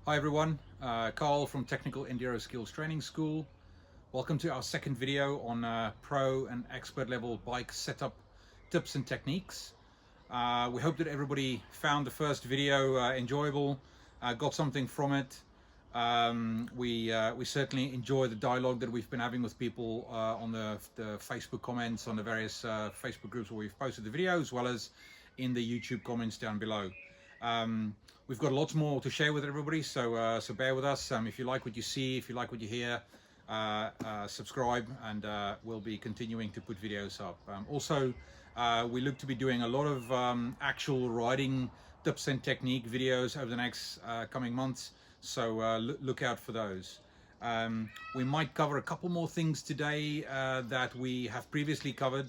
Hi everyone, Carl from Technical Enduro Skills Training School. Welcome to our second video on pro and expert level bike setup tips and techniques. We hope that everybody found the first video enjoyable, got something from it. We certainly enjoy the dialogue that we've been having with people on the Facebook comments on the various Facebook groups where we've posted the video, as well as in the YouTube comments down below. We've got lots more to share with everybody, so bear with us. If you like what you see, if you like what you hear, subscribe, and we'll be continuing to put videos up. Also, we look to be doing a lot of actual riding tips and technique videos over the next coming months, so look out for those. We might cover a couple more things today that we have previously covered,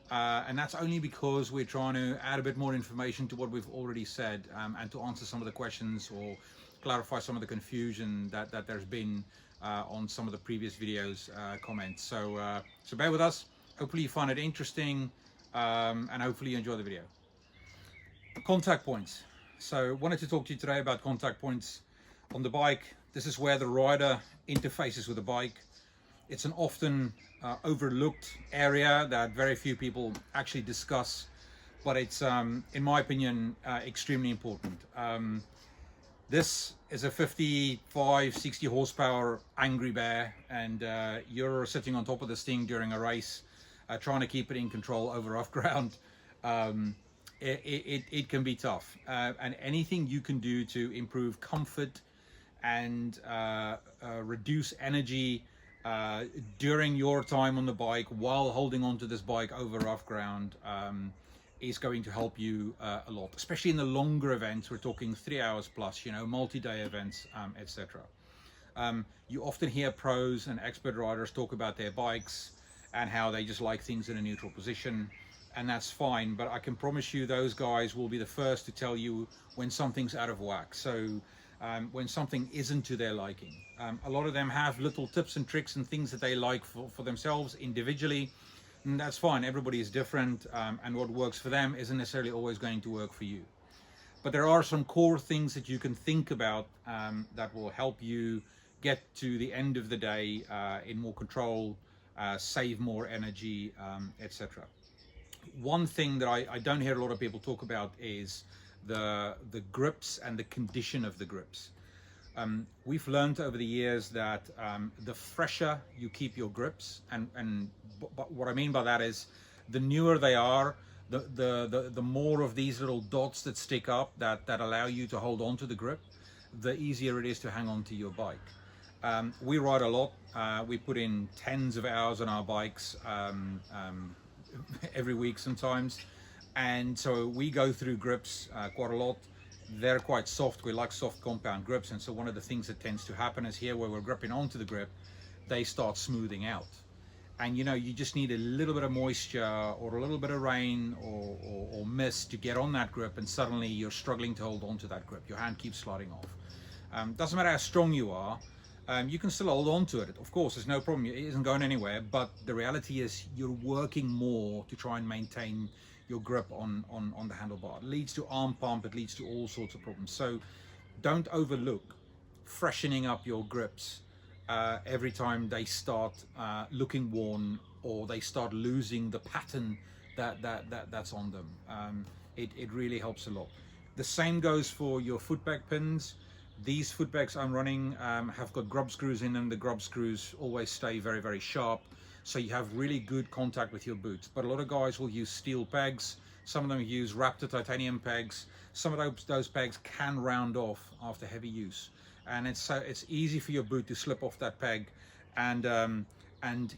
and that's only because we're trying to add a bit more information to what we've already said, and to answer some of the questions or clarify some of the confusion that there's been on some of the previous videos comments. So bear with us. Hopefully you find it interesting, and hopefully you enjoy the video. Contact points. So wanted to talk to you today about contact points on the bike. This is where the rider interfaces with the bike. It's an often overlooked area that very few people actually discuss, but it's, in my opinion, extremely important. This is a 55-60 horsepower Angry Bear, and you're sitting on top of this thing during a race, trying to keep it in control over rough ground. It can be tough, and anything you can do to improve comfort and reduce energy during your time on the bike while holding on to this bike over rough ground is going to help you a lot, especially in the longer events. We're talking 3 hours plus, you know, multi-day events, etc. You often hear pros and expert riders talk about their bikes and how they just like things in a neutral position, and that's fine, but I can promise you those guys will be the first to tell you when something's out of whack. So when something isn't to their liking. A lot of them have little tips and tricks and things that they like for themselves individually, and that's fine. Everybody is different, and what works for them isn't necessarily always going to work for you. But there are some core things that you can think about that will help you get to the end of the day in more control, save more energy, etc. One thing that I don't hear a lot of people talk about is the grips and the condition of the grips. We've learned over the years that the fresher you keep your grips, and what I mean by that is the newer they are, the more of these little dots that stick up that allow you to hold on to the grip, the easier it is to hang on to your bike. We ride a lot. We put in tens of hours on our bikes every week sometimes. And so we go through grips quite a lot. They're quite soft. We like soft compound grips. And so one of the things that tends to happen is here where we're gripping onto the grip, they start smoothing out. And you know, you just need a little bit of moisture or a little bit of rain or mist to get on that grip, and suddenly you're struggling to hold on to that grip. Your hand keeps sliding off. Doesn't matter how strong you are, you can still hold on to it. Of course, there's no problem. It isn't going anywhere. But the reality is you're working more to try and maintain your grip on the handlebar. It leads to arm pump, it leads to all sorts of problems. So don't overlook freshening up your grips every time they start looking worn or they start losing the pattern that's on them. It really helps a lot. The same goes for your foot peg pins. These foot pegs I'm running have got grub screws in them. The grub screws always stay very, very sharp, so you have really good contact with your boots. But a lot of guys will use steel pegs. Some of them use Raptor titanium pegs. Some of those pegs can round off after heavy use, and it's easy for your boot to slip off that peg, and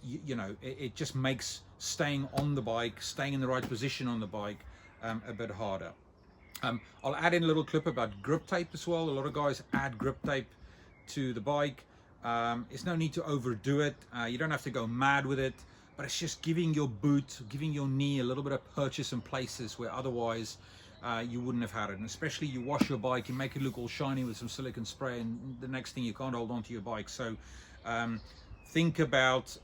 you know, it just makes staying on the bike, staying in the right position on the bike, a bit harder. I'll add in a little clip about grip tape as well. A lot of guys add grip tape to the bike. It's no need to overdo it. You don't have to go mad with it, but it's just giving your boot, giving your knee a little bit of purchase in places where otherwise you wouldn't have had it. And especially you wash your bike, you make it look all shiny with some silicone spray, and the next thing you can't hold on to your bike. So think about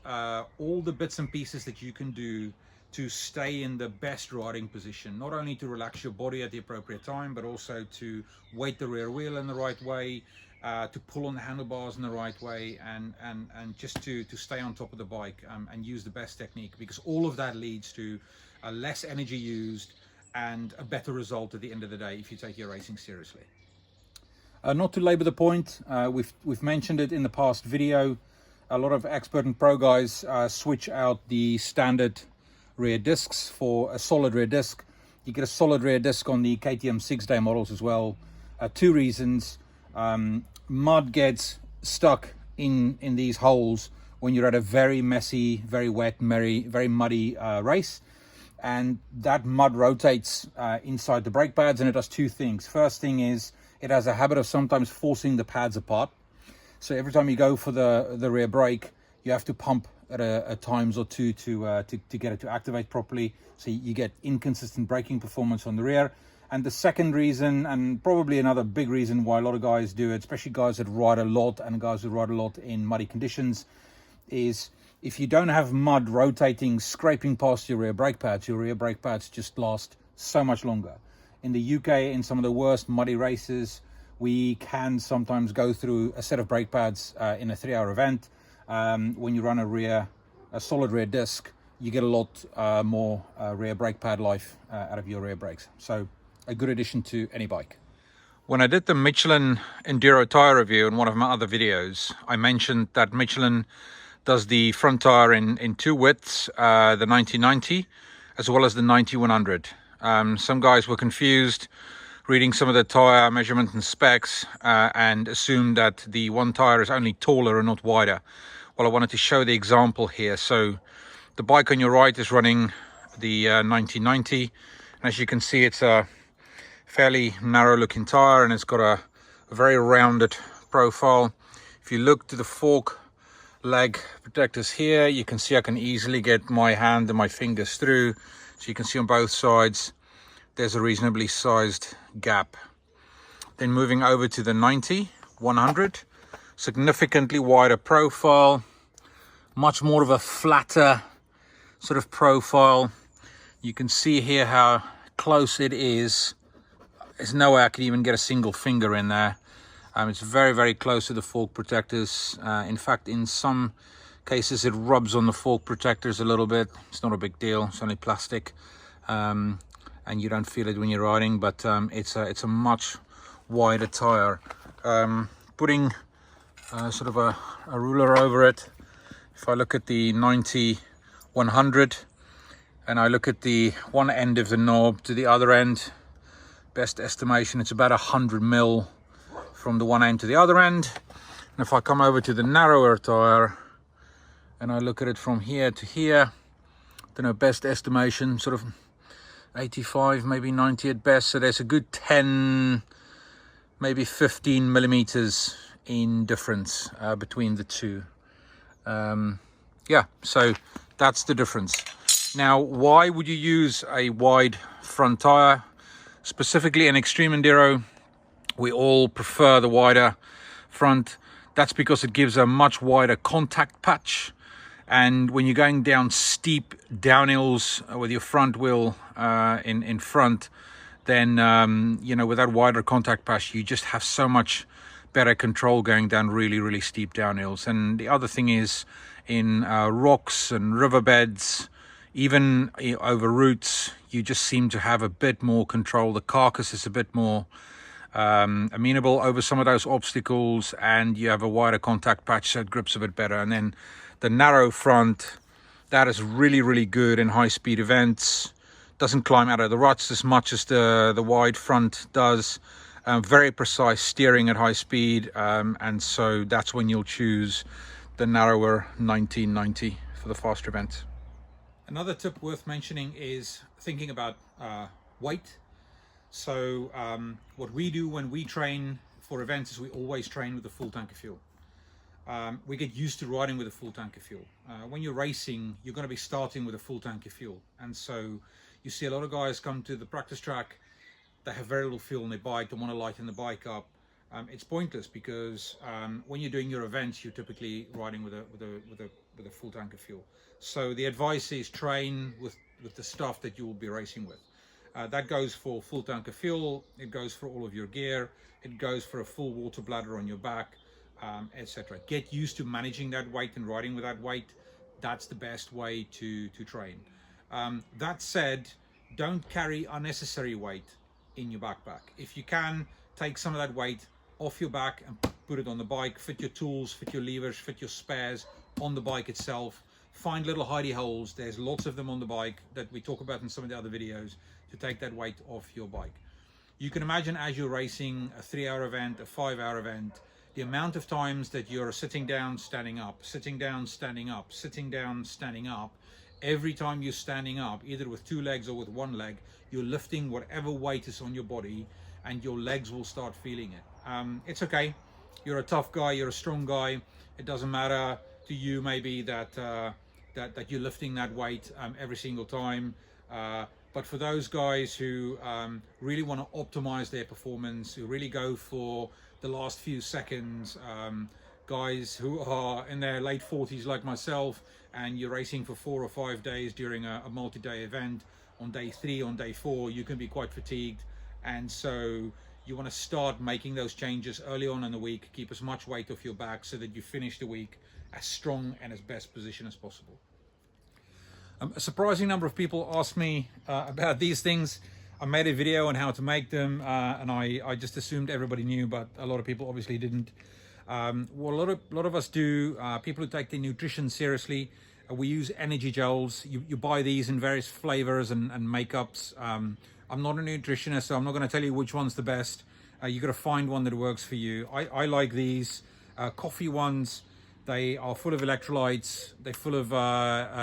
all the bits and pieces that you can do to stay in the best riding position, not only to relax your body at the appropriate time, but also to weight the rear wheel in the right way, to pull on the handlebars in the right way, and just to stay on top of the bike, and use the best technique, because all of that leads to less energy used and a better result at the end of the day if you take your racing seriously. Not to labor the point, we've mentioned it in the past video. A lot of expert and pro guys switch out the standard rear discs for a solid rear disc. You get a solid rear disc on the KTM 6-day models as well. Two reasons. Mud gets stuck in these holes when you're at a very messy, very wet, very muddy race, and that mud rotates inside the brake pads, and it does two things. First thing is it has a habit of sometimes forcing the pads apart. So every time you go for the rear brake, you have to pump at times or two to get it to activate properly. So you get inconsistent braking performance on the rear. And the second reason, and probably another big reason why a lot of guys do it, especially guys that ride a lot and guys who ride a lot in muddy conditions, is if you don't have mud rotating, scraping past your rear brake pads just last so much longer. In the UK, in some of the worst muddy races, we can sometimes go through a set of brake pads in a 3-hour event. When you run a solid rear disc, you get a lot more rear brake pad life out of your rear brakes. So a good addition to any bike. When I did the Michelin Enduro tire review in one of my other videos, I mentioned that Michelin does the front tire in two widths, the 90/90 as well as the 90/100. Some guys were confused reading some of the tire measurements and specs and assumed that the one tire is only taller and not wider. Well, I wanted to show the example here. So the bike on your right is running the 90/90, and as you can see, it's a fairly narrow looking tire and it's got a very rounded profile. If you look to the fork leg protectors here, you can see I can easily get my hand and my fingers through. So you can see on both sides there's a reasonably sized gap. Then moving over to the 90/100, significantly wider profile, much more of a flatter sort of profile. You can see here how close it is. There's no way I could even get a single finger in there. It's very, very close to the fork protectors. In fact, in some cases it rubs on the fork protectors a little bit. It's not a big deal, it's only plastic, and you don't feel it when you're riding, but it's a much wider tire. Putting sort of a ruler over it, if I look at the 90/100 and I look at the one end of the knob to the other end, best estimation it's about 100 mil from the one end to the other end. And if I come over to the narrower tire and I look at it from here to here, don't know, best estimation sort of 85, maybe 90 at best. So there's a good 10, maybe 15 millimeters in difference between the two. Yeah, so that's the difference. Now, why would you use a wide front tire? Specifically in extreme enduro, we all prefer the wider front. That's because it gives a much wider contact patch. And when you're going down steep downhills with your front wheel in front, then, you know, with that wider contact patch, you just have so much better control going down really, really steep downhills. And the other thing is in rocks and riverbeds, even over roots, you just seem to have a bit more control. The carcass is a bit more amenable over some of those obstacles, and you have a wider contact patch, so it grips a bit better. And then the narrow front, that is really, really good in high speed events. Doesn't climb out of the ruts as much as the wide front does. Very precise steering at high speed, and so that's when you'll choose the narrower 90/90 for the faster events. Another tip worth mentioning is thinking about weight. So what we do when we train for events is we always train with a full tank of fuel. We get used to riding with a full tank of fuel. When you're racing, you're going to be starting with a full tank of fuel. And so you see a lot of guys come to the practice track, they have very little fuel on their bike, they want to lighten the bike up. It's pointless because when you're doing your events, you're typically riding with a full tank of fuel. So the advice is train with the stuff that you will be racing with. That goes for full tank of fuel, it goes for all of your gear, it goes for a full water bladder on your back, etc. Get used to managing that weight and riding with that weight. That's the best way to train. That said, don't carry unnecessary weight in your backpack. If you can, take some of that weight off your back and put it on the bike. Fit your tools, fit your levers, fit your spares on the bike itself. Find little hidey holes. There's lots of them on the bike that we talk about in some of the other videos to take that weight off your bike. You can imagine as you're racing a 3-hour event, a 5-hour event, the amount of times that you're sitting down, standing up, sitting down, standing up, sitting down, standing up. Every time you're standing up, either with 2 legs or with 1 leg, you're lifting whatever weight is on your body, and your legs will start feeling it. It's okay. You're a tough guy. You're a strong guy. It doesn't matter to you maybe that that you're lifting that weight every single time. But for those guys who really want to optimize their performance, who really go for the last few seconds, guys who are in their late 40s like myself, and you're racing for 4 or 5 days during a multi-day event, on day 3, on day 4, you can be quite fatigued. And so you want to start making those changes early on in the week. Keep as much weight off your back so that you finish the week as strong and as best position as possible. A surprising number of people asked me about these things. I made a video on how to make them, and I just assumed everybody knew, but a lot of people obviously didn't. What a lot of us do, people who take their nutrition seriously, we use energy gels. You buy these in various flavors and makeups. I'm not a nutritionist, so I'm not going to tell you which one's the best. You got to find one that works for you. I like these coffee ones. They are full of electrolytes. They're full of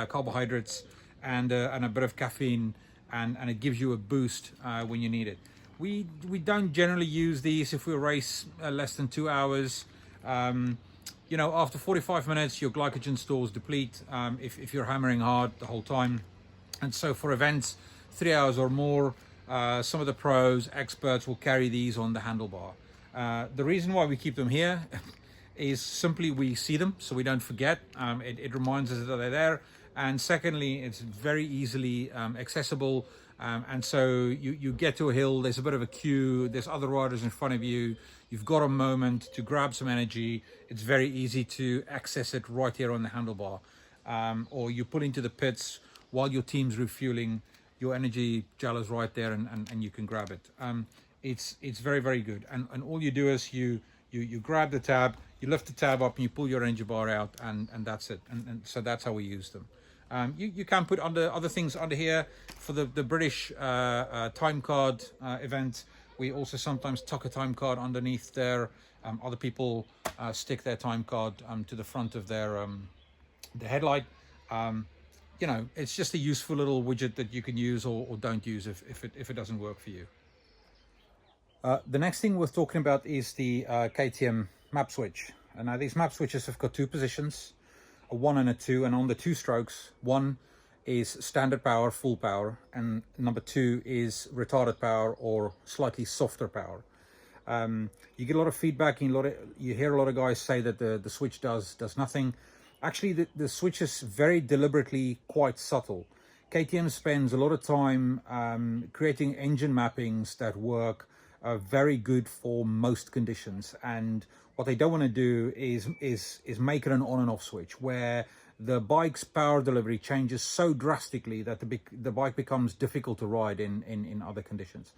carbohydrates and a bit of caffeine, and it gives you a boost when you need it. We don't generally use these if we race less than 2 hours. You know, after 45 minutes, your glycogen stores deplete if you're hammering hard the whole time. And so for events, 3 hours or more, some of the pros, experts will carry these on the handlebar. The reason why we keep them here is simply we see them so we don't forget. It reminds us that they're there. And secondly, it's very easily accessible. And so you get to a hill, there's a bit of a queue, there's other riders in front of you, you've got a moment to grab some energy. It's very easy to access it right here on the handlebar. Or you pull into the pits while your team's refueling, your energy gel is right there, and you can grab it. It's very, very good. And all you do is you grab the tab, you lift the tab up and you pull your energy bar out, and that's it. And so that's how we use them. You can put other things under here. For the British time card event, we also sometimes tuck a time card underneath there. Other people stick their time card to the front of their the headlight. You know, it's just a useful little widget that you can use or don't use if it doesn't work for you. The next thing we're talking about is the KTM map switch. And now these map switches have got 2 positions, a 1 and a 2, and on the 2 strokes, 1 is standard power, full power, and number 2 is retarded power or slightly softer power. You get a lot of feedback, and you hear a lot of guys say that the switch does nothing. Actually, the switch is very deliberately quite subtle. KTM spends a lot of time creating engine mappings that work very good for most conditions, and what they don't want to do is make it an on and off switch where the bike's power delivery changes so drastically that the bike becomes difficult to ride in other conditions.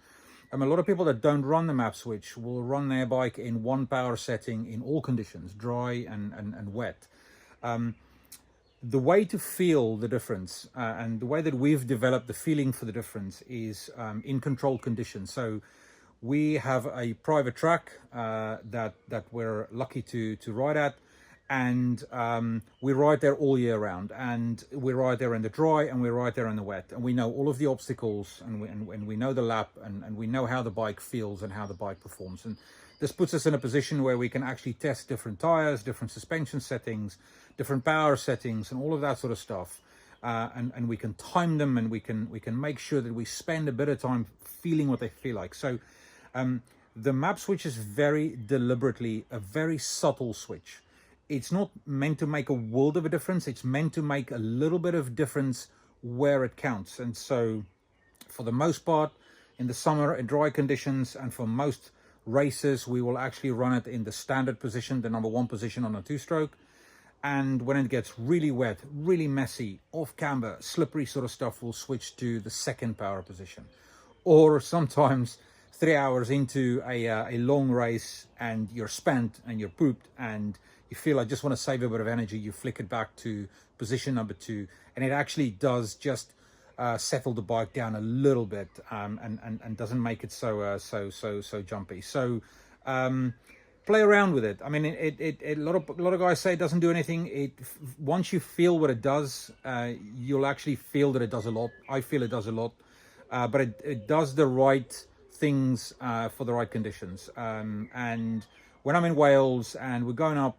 A lot of people that don't run the map switch will run their bike in 1 power setting in all conditions, dry and wet. The way to feel the difference and the way that we've developed the feeling for the difference is in controlled conditions. So we have a private track that we're lucky to ride at, and we ride there all year round, and we ride there in the dry and we ride there in the wet, and we know all of the obstacles, and we know the lap, and we know how the bike feels and how the bike performs. And this puts us in a position where we can actually test different tires, different suspension settings, different power settings, and all of that sort of stuff. And we can time them, and we can make sure that we spend a bit of time feeling what they feel like. So the map switch is very deliberately a very subtle switch. It's not meant to make a world of a difference. It's meant to make a little bit of difference where it counts. And so for the most part, in the summer in dry conditions, and for most races we will actually run it in the standard position, the number 1 position on a 2-stroke. And when it gets really wet, really messy, off camber, slippery sort of stuff, we'll switch to the 2nd power position. Or sometimes 3 hours into a long race and you're spent and you're pooped and you feel like just want to save a bit of energy, you flick it back to position number 2, and it actually does just settle the bike down a little bit, and doesn't make it so jumpy. So play around with it. I mean, a lot of guys say it doesn't do anything. Once you feel what it does, you'll actually feel that it does a lot. I feel it does a lot, but it does the right things for the right conditions. And when I'm in Wales and we're going up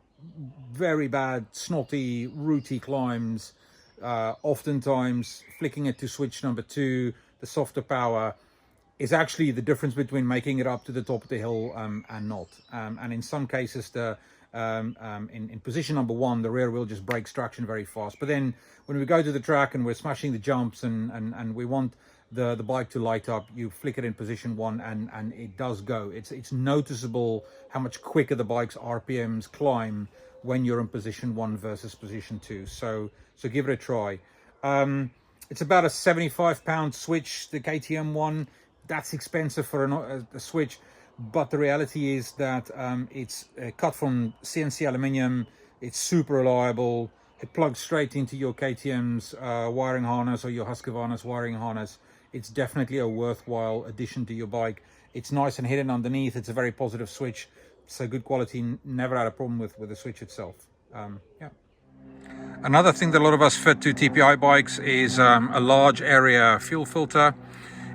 very bad, snotty, rooty climbs, oftentimes flicking it to switch number 2, the softer power, is actually the difference between making it up to the top of the hill and not. And in some cases, in position number 1, the rear wheel just breaks traction very fast. But then when we go to the track and we're smashing the jumps and we want the bike to light up, you flick it in position 1 and it does go. It's noticeable how much quicker the bike's RPMs climb when you're in position 1 versus position 2. So give it a try. It's about a £75 switch, the KTM one. That's expensive for a switch, but the reality is that it's cut from CNC aluminium. It's super reliable. It plugs straight into your KTM's wiring harness or your Husqvarna's wiring harness. It's definitely a worthwhile addition to your bike. It's nice and hidden underneath. It's a very positive switch. So good quality. Never had a problem with the switch itself. Yeah. Another thing that a lot of us fit to TPI bikes is a large area fuel filter.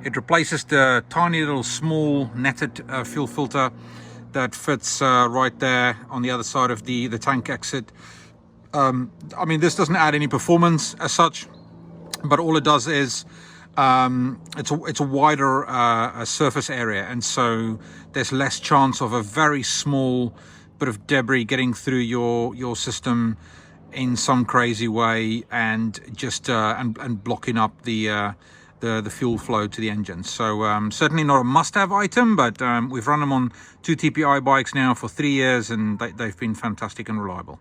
It replaces the tiny little small netted fuel filter that fits right there on the other side of the tank exit. I mean, this doesn't add any performance as such, but all it does is it's a wider surface area, and so there's less chance of a very small bit of debris getting through your system in some crazy way and just and blocking up the fuel flow to the engine. So certainly not a must-have item, but we've run them on 2 TPI bikes now for 3 years, and they've been fantastic and reliable.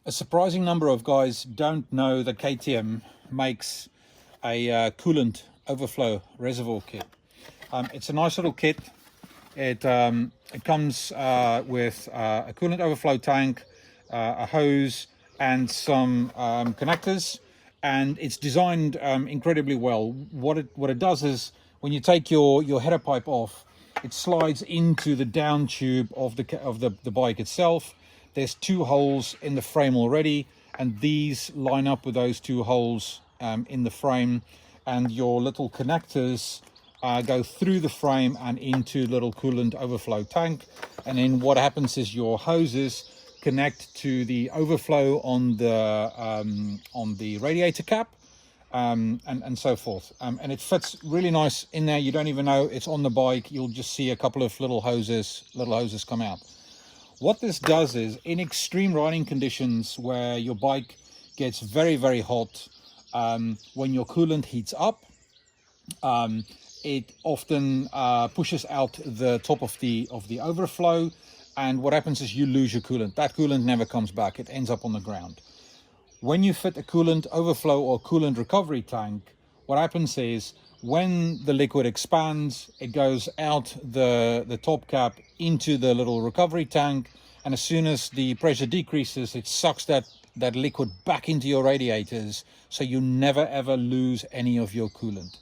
A surprising number of guys don't know that KTM makes a coolant overflow reservoir kit. It's a nice little kit. It comes with a coolant overflow tank, a hose, and some connectors. And it's designed incredibly well. What it does is when you take your header pipe off, it slides into the down tube of the bike itself. There's 2 holes in the frame already, and these line up with those 2 holes in the frame, and your little connectors go through the frame and into little coolant overflow tank. And then what happens is your hoses connect to the overflow on the radiator cap, and so forth, and it fits really nice in there. You don't even know it's on the bike. You'll just see a couple of little hoses come out. What this does is, in extreme riding conditions where your bike gets very, very hot, when your coolant heats up, it often pushes out the top of the overflow. And what happens is you lose your coolant. That coolant never comes back. It ends up on the ground. When you fit a coolant overflow or coolant recovery tank, what happens is when the liquid expands, it goes out the top cap into the little recovery tank. And as soon as the pressure decreases, it sucks that liquid back into your radiators. So you never, ever lose any of your coolant.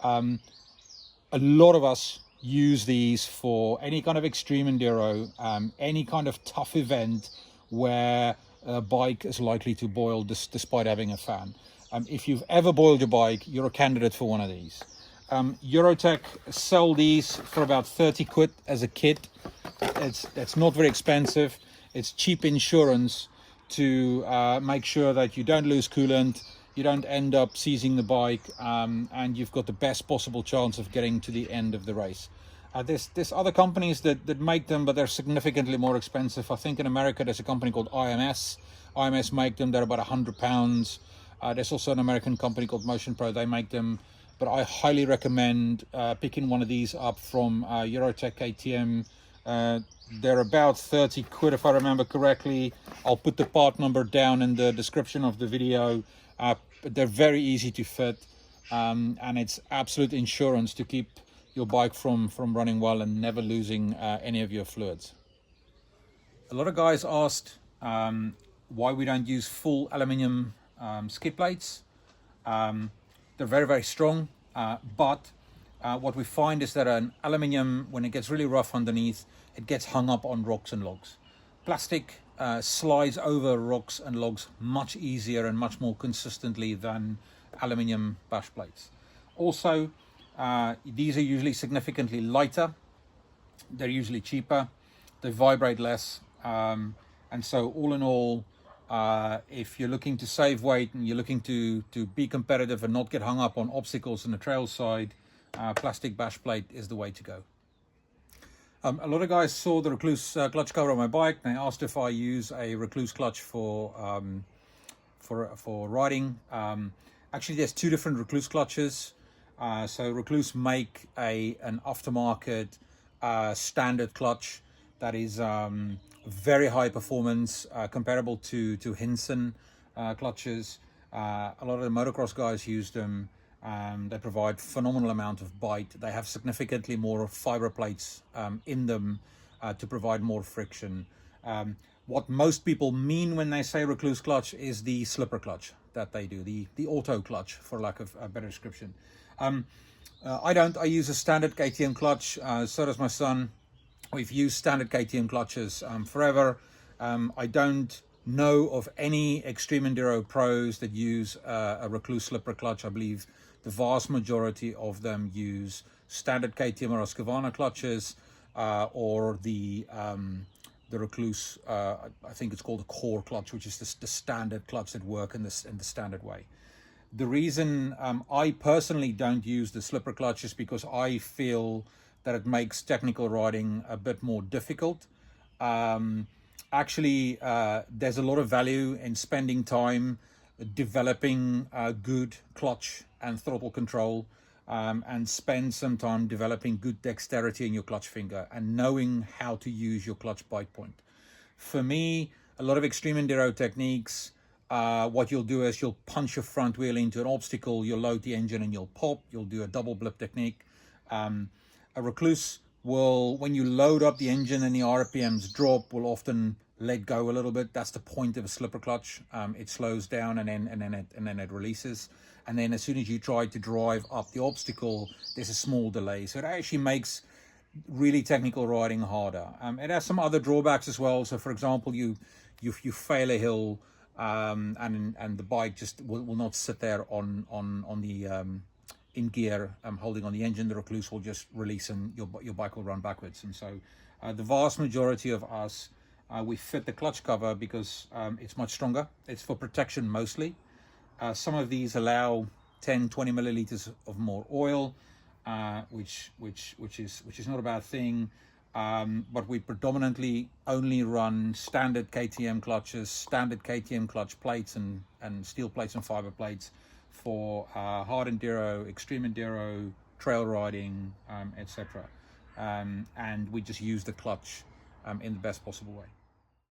A lot of us use these for any kind of extreme enduro, any kind of tough event where a bike is likely to boil despite having a fan. If you've ever boiled your bike, you're a candidate for one of these. Eurotech sell these for about 30 quid as a kit. It's not very expensive. It's cheap insurance to make sure that you don't lose coolant, you don't end up seizing the bike, and you've got the best possible chance of getting to the end of the race. There's other companies that make them, but they're significantly more expensive. I think in America there's a company called IMS. IMS make them. They're about £100. There's also an American company called Motion Pro. They make them. but I highly recommend picking one of these up from Eurotech KTM. They're about 30 quid if I remember correctly. I'll put the part number down in the description of the video. But they're very easy to fit, and it's absolute insurance to keep your bike from running well and never losing any of your fluids. A lot of guys asked why we don't use full aluminium skid plates. They're very, very strong, but what we find is that an aluminium, when it gets really rough underneath, it gets hung up on rocks and logs. Plastic slides over rocks and logs much easier and much more consistently than aluminium bash plates. Also, these are usually significantly lighter. They're usually cheaper. They vibrate less. And so all in all, if you're looking to save weight and you're looking to be competitive and not get hung up on obstacles on the trail side, plastic bash plate is the way to go. A lot of guys saw the Rekluse clutch cover on my bike. They asked if I use a Rekluse clutch for riding. Actually, there's two different Rekluse clutches. So Rekluse make an aftermarket standard clutch that is very high performance, comparable to Hinson clutches. A lot of the motocross guys use them. They provide phenomenal amount of bite. They have significantly more fiber plates in them to provide more friction. What most people mean when they say Rekluse clutch is the slipper clutch that they do, the auto clutch, for lack of a better description. I don't. I use a standard KTM clutch. So does my son. We've used standard KTM clutches forever. I don't know of any Extreme Enduro pros that use a Rekluse slipper clutch. I believe the vast majority of them use standard KTM or Husqvarna clutches, or the Rekluse, I think it's called a core clutch, which is the standard clutch that work in the standard way. The reason I personally don't use the slipper clutch is because I feel that it makes technical riding a bit more difficult. Actually, there's a lot of value in spending time developing a good clutch and throttle control, and spend some time developing good dexterity in your clutch finger and knowing how to use your clutch bite point. For me, a lot of Extreme Enduro techniques, what you'll do is you'll punch your front wheel into an obstacle, you'll load the engine and you'll pop. You'll do a double blip technique. A Rekluse will, when you load up the engine and the RPMs drop, will often let go a little bit. That's the point of a slipper clutch. It slows down and then it releases. And then as soon as you try to drive up the obstacle, there's a small delay. So it actually makes really technical riding harder. It has some other drawbacks as well. So for example, you fail a hill, and the bike just will not sit there on the in gear, holding on the engine. The Rekluse will just release and your bike will run backwards. And so the vast majority of us, we fit the clutch cover because it's much stronger. It's for protection mostly. Some of these allow 10-20 milliliters of more oil, which is not a bad thing. But we predominantly only run standard KTM clutches, standard KTM clutch plates and steel plates and fiber plates for hard enduro, extreme enduro, trail riding, etc. And we just use the clutch in the best possible way.